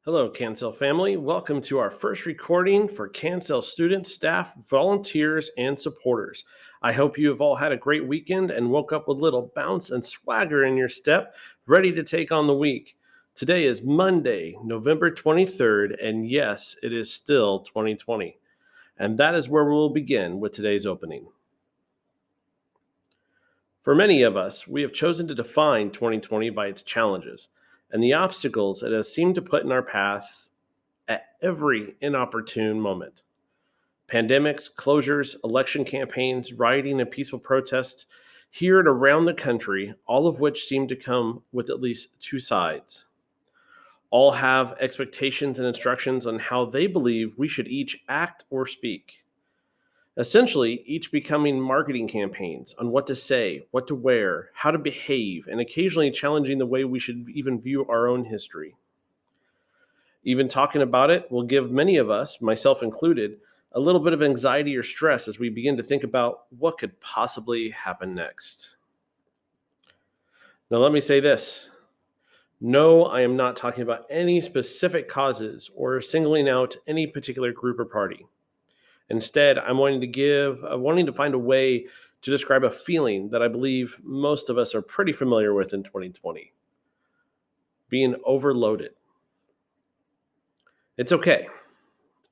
Hello, KANSEL family. Welcome to our first recording for KANSEL students, staff, volunteers, and supporters. I hope you have all had a great weekend and woke up with a little bounce and swagger in your step, ready to take on the week. Today is Monday, November 23rd, and yes, it is still 2020. And that is where we will begin with today's opening. For many of us, we have chosen to define 2020 by its challenges and the obstacles it has seemed to put in our path at every inopportune moment. Pandemics, closures, election campaigns, rioting, and peaceful protests here and around the country, all of which seem to come with at least two sides. All have expectations and instructions on how they believe we should each act or speak. Essentially, each becoming marketing campaigns on what to say, what to wear, how to behave, and occasionally challenging the way we should even view our own history. Even talking about it will give many of us, myself included, a little bit of anxiety or stress as we begin to think about what could possibly happen next. Now, let me say this. No, I am not talking about any specific causes or singling out any particular group or party. Instead, I'm wanting to find a way to describe a feeling that I believe most of us are pretty familiar with in 2020: being overloaded. It's okay.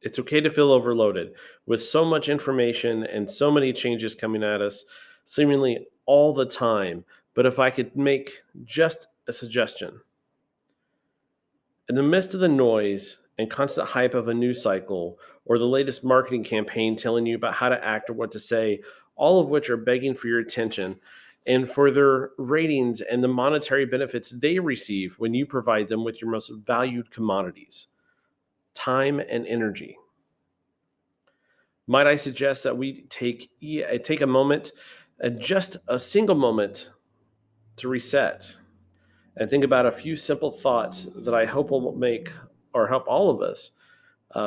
It's okay to feel overloaded with so much information and so many changes coming at us seemingly all the time. But if I could make just a suggestion, in the midst of the noise and constant hype of a news cycle or the latest marketing campaign telling you about how to act or what to say, all of which are begging for your attention and for their ratings and the monetary benefits they receive when you provide them with your most valued commodities, time and energy. Might I suggest that we take a moment, just a single moment, to reset and think about a few simple thoughts that I hope will make or help all of us,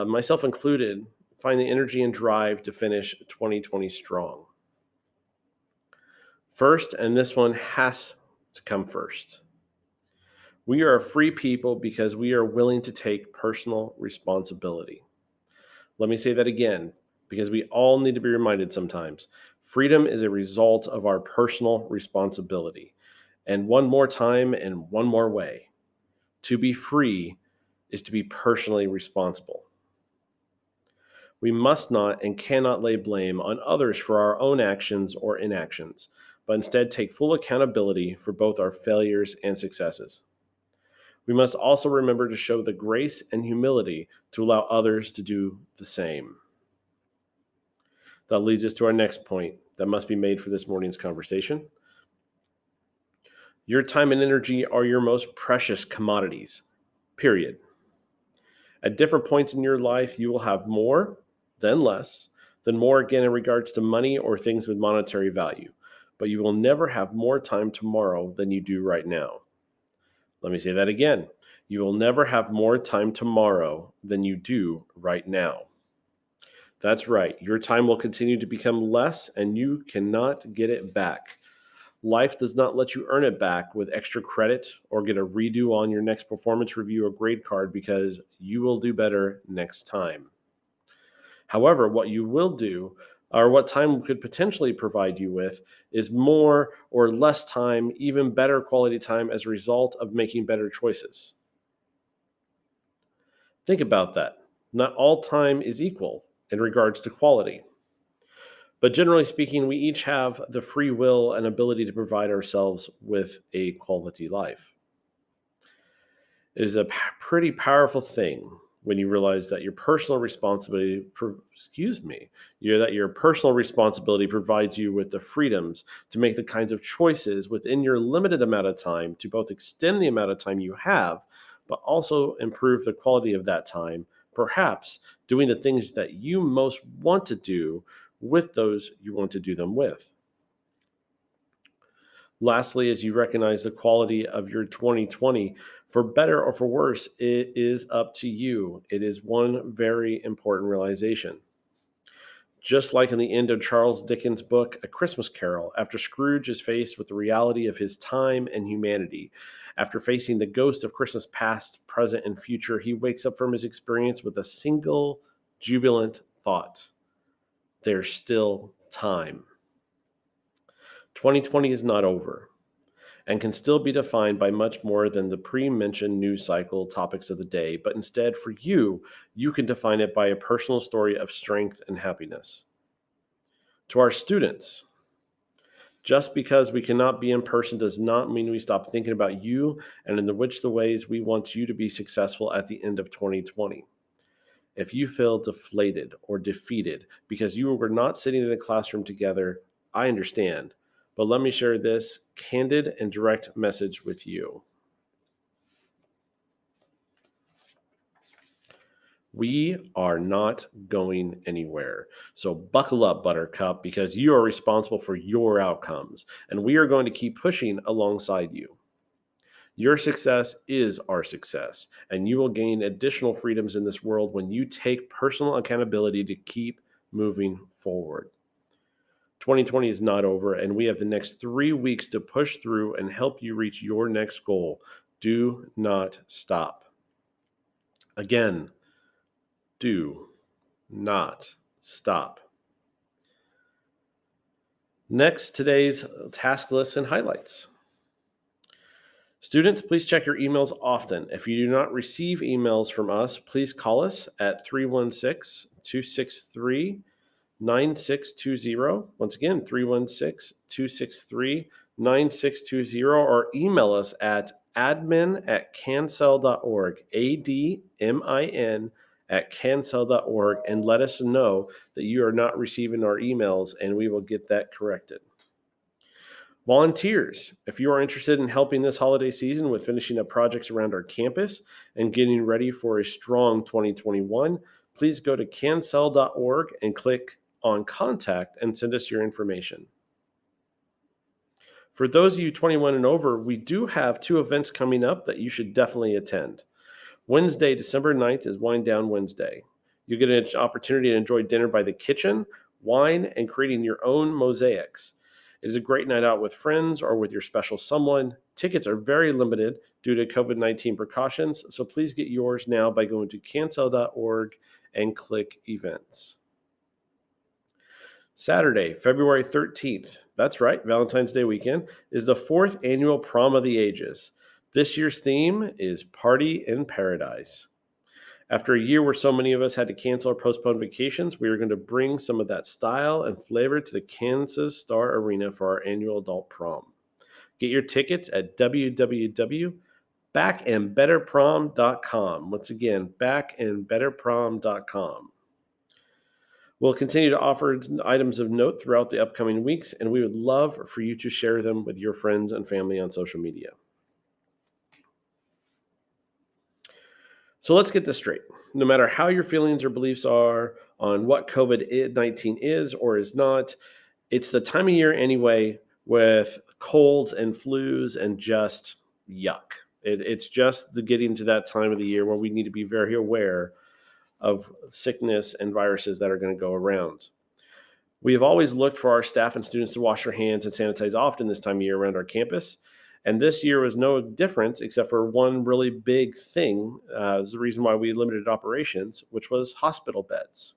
myself included, find the energy and drive to finish 2020 strong. First, and this one has to come first. We are a free people because we are willing to take personal responsibility. Let me say that again, because we all need to be reminded sometimes. Freedom is a result of our personal responsibility. And one more time and one more way: to be free is to be personally responsible. We must not and cannot lay blame on others for our own actions or inactions, but instead take full accountability for both our failures and successes. We must also remember to show the grace and humility to allow others to do the same. That leads us to our next point that must be made for this morning's conversation. Your time and energy are your most precious commodities, period. At different points in your life, you will have more, then less, then more again in regards to money or things with monetary value. But you will never have more time tomorrow than you do right now. Let me say that again. You will never have more time tomorrow than you do right now. That's right. Your time will continue to become less and you cannot get it back. Life does not let you earn it back with extra credit or get a redo on your next performance review or grade card because you will do better next time. However, what you will do, or what time could potentially provide you with, is more or less time, even better quality time as a result of making better choices. Think about that. Not all time is equal in regards to quality. But generally speaking, we each have the free will and ability to provide ourselves with a quality life. It is a pretty powerful thing when you realize that your personal responsibility, that your personal responsibility provides you with the freedoms to make the kinds of choices within your limited amount of time to both extend the amount of time you have, but also improve the quality of that time, perhaps doing the things that you most want to do with those you want to do them with. Lastly, as you recognize the quality of your 2020, for better or for worse, it is up to you. It is one very important realization. Just like in the end of Charles Dickens' book, A Christmas Carol, after Scrooge is faced with the reality of his time and humanity, after facing the ghost of Christmas past, present, and future, he wakes up from his experience with a single jubilant thought: there's still time. 2020 is not over and can still be defined by much more than the pre-mentioned news cycle topics of the day, but instead for you, you can define it by a personal story of strength and happiness. To our students, just because we cannot be in person does not mean we stop thinking about you and in the ways we want you to be successful at the end of 2020. If you feel deflated or defeated because you were not sitting in a classroom together, I understand. But let me share this candid and direct message with you. We are not going anywhere. So buckle up, Buttercup, because you are responsible for your outcomes, and we are going to keep pushing alongside you. Your success is our success, and you will gain additional freedoms in this world when you take personal accountability to keep moving forward. 2020 is not over, and we have the next 3 weeks to push through and help you reach your next goal. Do not stop. Again, do not stop. Next, today's task list and highlights. Students, please check your emails often. If you do not receive emails from us, please call us at 316 263 9620. Once again, 316 263 9620, or email us at admin@kansel.org, admin@kansel.org, and let us know that you are not receiving our emails, and we will get that corrected. Volunteers, if you are interested in helping this holiday season with finishing up projects around our campus and getting ready for a strong 2021, please go to kansel.org and click on Contact and send us your information. For those of you 21 and over, we do have 2 events coming up that you should definitely attend. Wednesday, December 9th is Wine Down Wednesday. You get an opportunity to enjoy dinner by the kitchen, wine, and creating your own mosaics. It is a great night out with friends or with your special someone. Tickets are very limited due to COVID-19 precautions, so please get yours now by going to kansel.org and click Events. Saturday, February 13th, that's right, Valentine's Day weekend, is the 4th annual Prom of the Ages. This year's theme is Party in Paradise. After a year where so many of us had to cancel or postpone vacations, we are going to bring some of that style and flavor to the Kansas Star Arena for our annual adult prom. Get your tickets at www.backandbetterprom.com. Once again, backandbetterprom.com. We'll continue to offer items of note throughout the upcoming weeks, and we would love for you to share them with your friends and family on social media. So let's get this straight. No matter how your feelings or beliefs are on what COVID-19 is or is not, it's the time of year anyway with colds and flus and just yuck. It's just the getting to that time of the year where we need to be very aware of sickness and viruses that are going to go around. We have always looked for our staff and students to wash their hands and sanitize often this time of year around our campus. And this year was no different, except for one really big thing. Is the reason why we limited operations, which was hospital beds.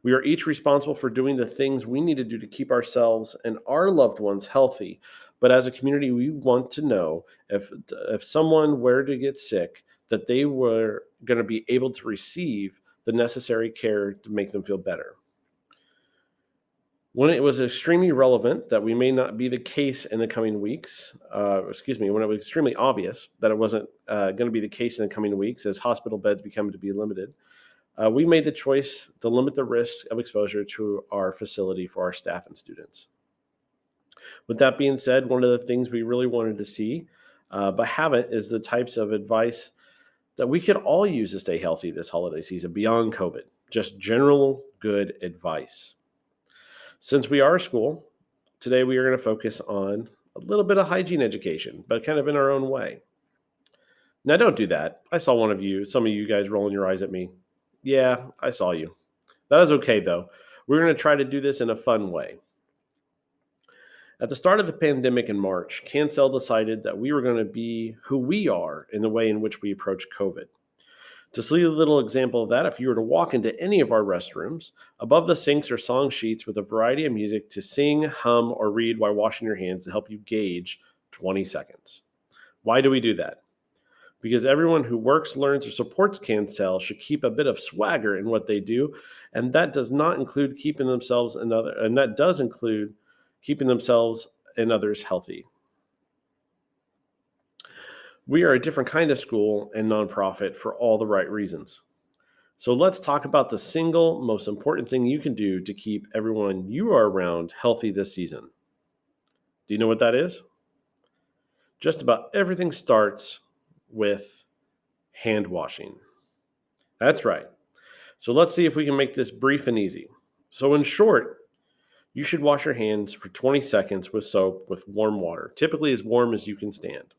We are each responsible for doing the things we need to do to keep ourselves and our loved ones healthy. But as a community, we want to know if someone were to get sick, that they were going to be able to receive the necessary care to make them feel better. When it was extremely relevant that we may not be the case in the coming weeks, when it was extremely obvious that it wasn't going to be the case in the coming weeks as hospital beds become to be limited, we made the choice to limit the risk of exposure to our facility for our staff and students. With that being said, one of the things we really wanted to see, but haven't, is the types of advice that we could all use to stay healthy this holiday season beyond COVID, just general good advice. Since we are a school, today we are going to focus on a little bit of hygiene education, but kind of in our own way. Now, don't do that. I saw some of you guys rolling your eyes at me. Yeah, I saw you. That is okay, though. We're going to try to do this in a fun way. At the start of the pandemic in March, KANSEL decided that we were going to be who we are in the way in which we approach COVID. To see a little example of that, if you were to walk into any of our restrooms, above the sinks are song sheets with a variety of music to sing, hum, or read while washing your hands to help you gauge 20 seconds. Why do we do that? Because everyone who works, learns, or supports KANSEL should keep a bit of swagger in what they do, and that does not include keeping themselves and that does include keeping themselves and others healthy. We are a different kind of school and nonprofit for all the right reasons. So let's talk about the single most important thing you can do to keep everyone you are around healthy this season. Do you know what that is? Just about everything starts with hand washing. That's right. So let's see if we can make this brief and easy. So, in short, you should wash your hands for 20 seconds with soap with warm water, typically as warm as you can stand.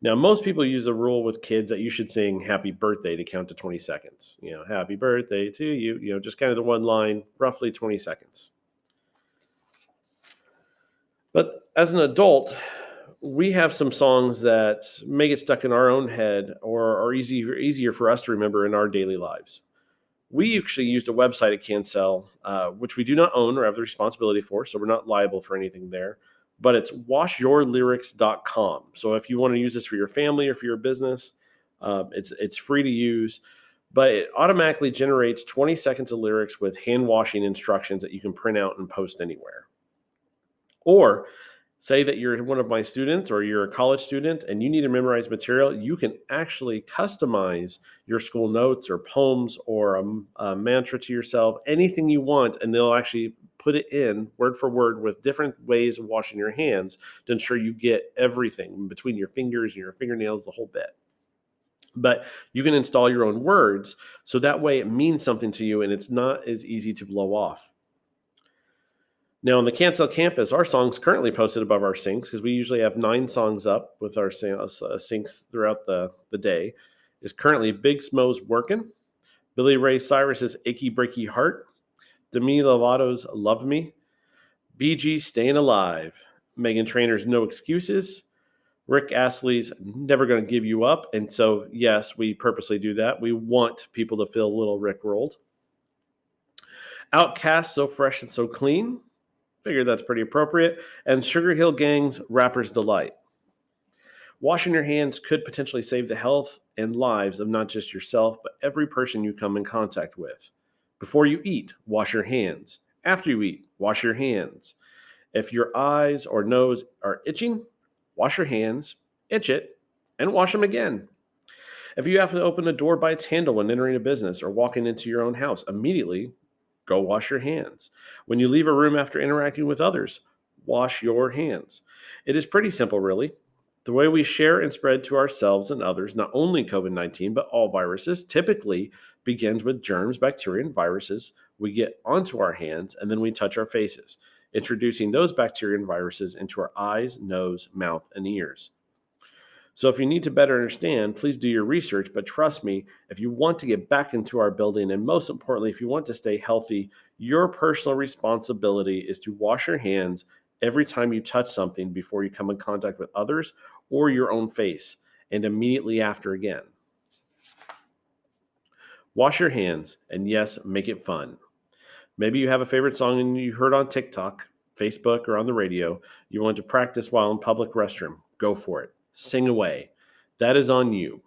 Now, most people use a rule with kids that you should sing happy birthday to count to 20 seconds. Happy birthday to you, just kind of the one line, roughly 20 seconds. But as an adult, we have some songs that may get stuck in our own head or are easier for us to remember in our daily lives. We actually used a website at KANSEL, which we do not own or have the responsibility for, so we're not liable for anything there. But it's washyourlyrics.com. So if you want to use this for your family or for your business, it's free to use. But it automatically generates 20 seconds of lyrics with hand washing instructions that you can print out and post anywhere. Or say that you're one of my students or you're a college student and you need to memorize material, you can actually customize your school notes or poems or a mantra to yourself, anything you want, and they'll actually put it in word for word with different ways of washing your hands to ensure you get everything between your fingers and your fingernails, the whole bit. But you can install your own words so that way it means something to you and it's not as easy to blow off. Now, on the KANSEL campus, our songs currently posted above our sinks, because we usually have 9 songs up with our sinks throughout the day, is currently Big Smo's Workin', Billy Ray Cyrus's Achy Breaky Heart, Demi Lovato's Love Me, BG Staying Alive, Megan Trainor's No Excuses, Rick Astley's Never Gonna Give You Up. And so, yes, we purposely do that. We want people to feel a little Rick-rolled. Outkast, So Fresh and So Clean. Figured that's pretty appropriate. And Sugar Hill Gang's Rapper's Delight. Washing your hands could potentially save the health and lives of not just yourself, but every person you come in contact with. Before you eat, wash your hands. After you eat, wash your hands. If your eyes or nose are itching, wash your hands, itch it, and wash them again. If you have to open a door by its handle when entering a business or walking into your own house, immediately go wash your hands. When you leave a room after interacting with others, wash your hands. It is pretty simple, really. The way we share and spread to ourselves and others, not only COVID-19, but all viruses, typically begins with germs, bacteria, and viruses we get onto our hands, and then we touch our faces, introducing those bacteria and viruses into our eyes, nose, mouth, and ears. So if you need to better understand, please do your research. But trust me, if you want to get back into our building, and most importantly, if you want to stay healthy, your personal responsibility is to wash your hands every time you touch something before you come in contact with others or your own face, and immediately after again. Wash your hands, and yes, make it fun. Maybe you have a favorite song and you heard on TikTok, Facebook, or on the radio. You want to practice while in public restroom. Go for it. Sing away. That is on you.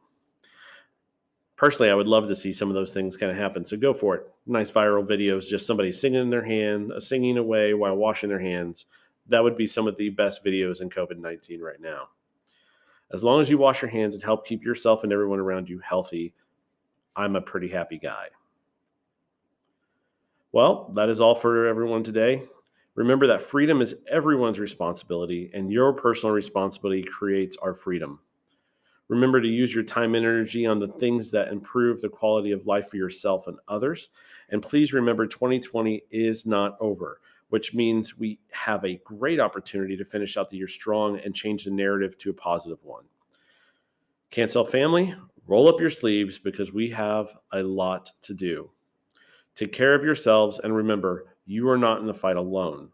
Personally, I would love to see some of those things kind of happen. So go for it. Nice viral videos, just somebody singing in their hand, singing away while washing their hands. That would be some of the best videos in COVID-19 right now. As long as you wash your hands and help keep yourself and everyone around you healthy, I'm a pretty happy guy. Well, that is all for everyone today. Remember that freedom is everyone's responsibility, and your personal responsibility creates our freedom. Remember to use your time and energy on the things that improve the quality of life for yourself and others. And please remember 2020 is not over, which means we have a great opportunity to finish out the year strong and change the narrative to a positive one. KANSEL family, roll up your sleeves because we have a lot to do. Take care of yourselves and remember, you are not in the fight alone.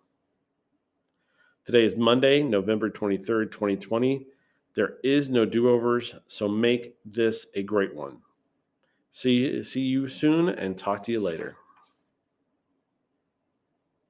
Today is Monday, November 23rd, 2020. There is no do-overs, so make this a great one. See you soon and talk to you later.